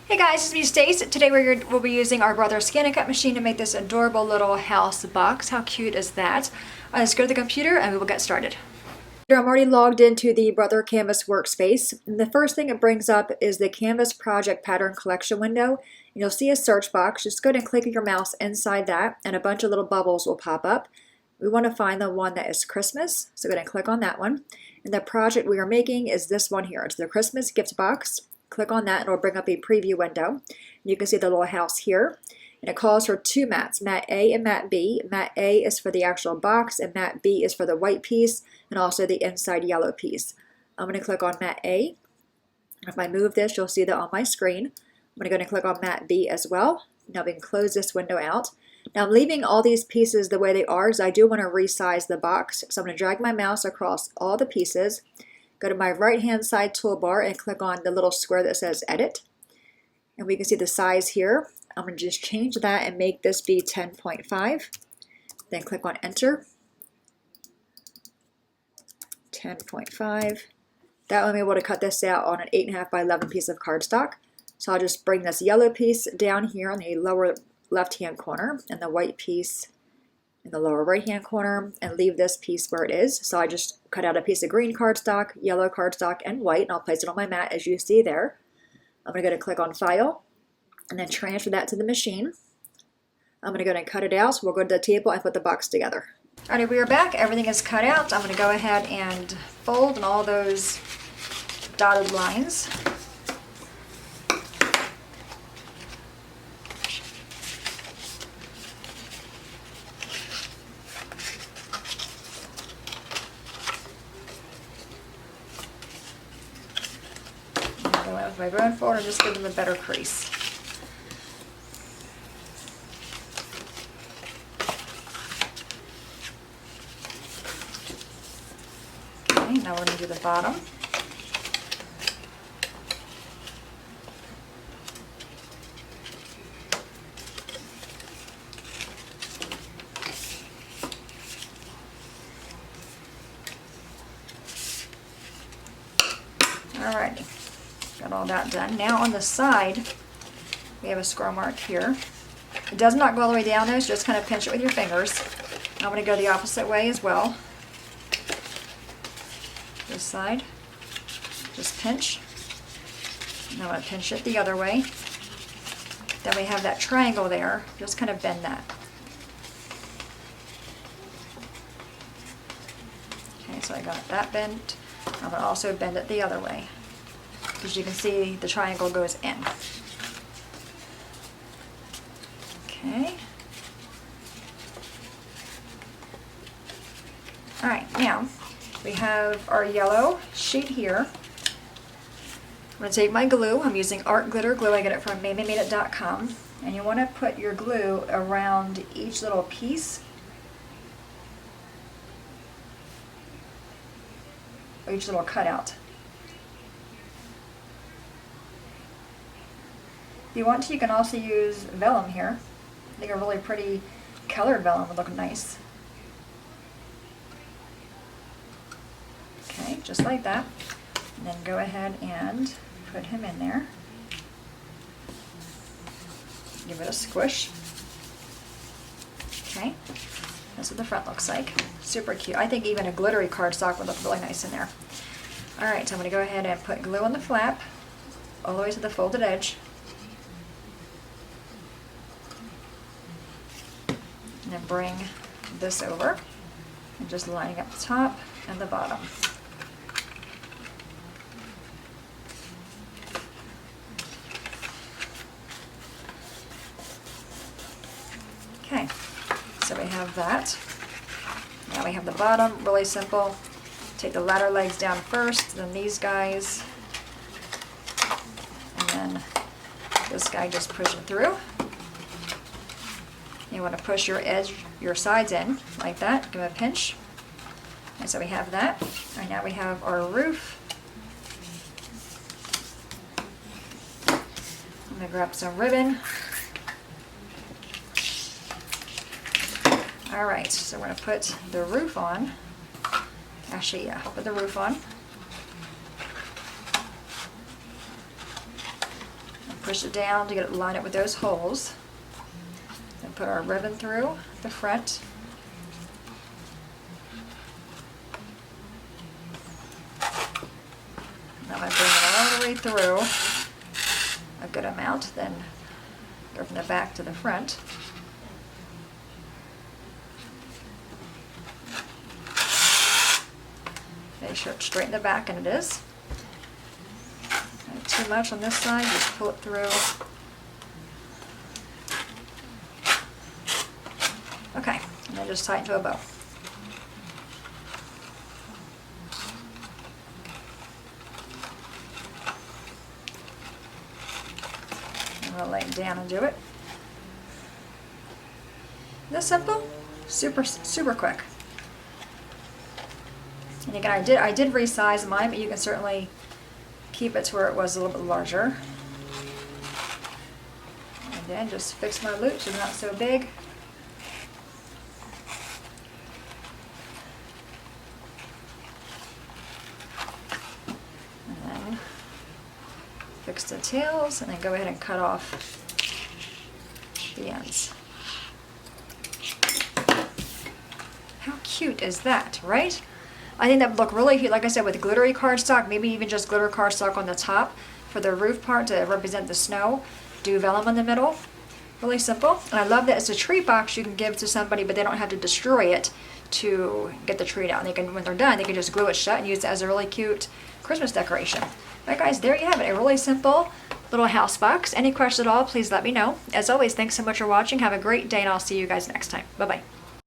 Hey guys, it's me Stace. Today we'll be using our Brother's Scan and Cut machine to make this adorable little house box. How cute is that? Let's go to the computer and we will get started. I'm already logged into the Brother Canvas workspace. And the first thing it brings up is the Canvas Project Pattern Collection window. You'll see a search box. Just go ahead and click your mouse inside that and a bunch of little bubbles will pop up. We want to find the one that is Christmas, so go ahead and click on that one. And the project we are making is this one here. It's the Christmas gift box. Click on that and it'll bring up a preview window. You can see the little house here. And it calls for two mats, mat A and mat B. Mat A is for the actual box and mat B is for the white piece and also the inside yellow piece. I'm going to click on mat A. If I move this, you'll see that on my screen. I'm going to click on mat B as well. Now we can close this window out. Now I'm leaving all these pieces the way they are because I do want to resize the box. So I'm going to drag my mouse across all the pieces. Go to my right hand side toolbar and click on the little square that says edit. And we can see the size here. I'm going to just change that and make this be 10.5. Then click on enter. 10.5. That way I'm able to cut this out on an 8.5 by 11 piece of cardstock. So I'll just bring this yellow piece down here on the lower left hand corner and the white piece in the lower right hand corner and leave this piece where it is. So I just cut out a piece of green cardstock, yellow cardstock, and white, and I'll place it on my mat as you see there. I'm going to go to click on File and then transfer that to the machine. I'm going to go ahead and cut it out. So we'll go to the table and put the box together. Alright, we are back. Everything is cut out. I'm going to go ahead and fold in all those dotted lines. With my bone folder, just give them a better crease. Okay, now we're going to do the bottom. Alrighty. Got all that done. Now on the side, we have a score mark here. It does not go all the way down though, so just kind of pinch it with your fingers. I'm going to go the opposite way as well. This side, just pinch. And I'm going to pinch it the other way. Then we have that triangle there, just kind of bend that. Okay, so I got that bent. I'm going to also bend it the other way. As you can see, the triangle goes in. Okay. Alright, now we have our yellow sheet here. I'm going to take my glue. I'm using Art Glitter Glue. I get it from MamieMadeIt.com. And you want to put your glue around each little piece. Or each little cutout. If you want to, you can also use vellum here. I think a really pretty colored vellum would look nice. Okay, just like that. And then go ahead and put him in there. Give it a squish. Okay, that's what the front looks like. Super cute. I think even a glittery cardstock would look really nice in there. Alright, so I'm going to go ahead and put glue on the flap all the way to the folded edge. And then bring this over and just lining up the top and the bottom. Okay, so we have that. Now we have the bottom, really simple. Take the ladder legs down first, then these guys, and then this guy just pushing through. You want to push your edge, your sides in like that. Give it a pinch. And so we have that. And now we have our roof. I'm going to grab some ribbon. Alright, so we're going to put the roof on. Actually, yeah, put the roof on. Push it down to get it lined up with those holes. And put our ribbon through the front. Now I bring it all the way through a good amount, then go from the back to the front. Make sure it's straight in the back, and it is. Not too much on this side, just pull it through. Okay, and then just tighten to a bow. I'm gonna lay it down and do it. Isn't that simple? Super quick. And again, I did resize mine, but you can certainly keep it to where it was a little bit larger. And then just fix my loop so they're not so big. And then fix the tails, and then go ahead and cut off the ends. How cute is that, right? I think that would look really cute, like I said, with glittery cardstock, maybe even just glitter cardstock on the top for the roof part to represent the snow. Do vellum in the middle. Really simple. And I love that it's a tree box you can give to somebody, but they don't have to destroy it to get the tree down. They can, when they're done, they can just glue it shut and use it as a really cute Christmas decoration. Alright guys, there you have it. A really simple little house box. Any questions at all, please let me know. As always, thanks so much for watching. Have a great day, and I'll see you guys next time. Bye-bye.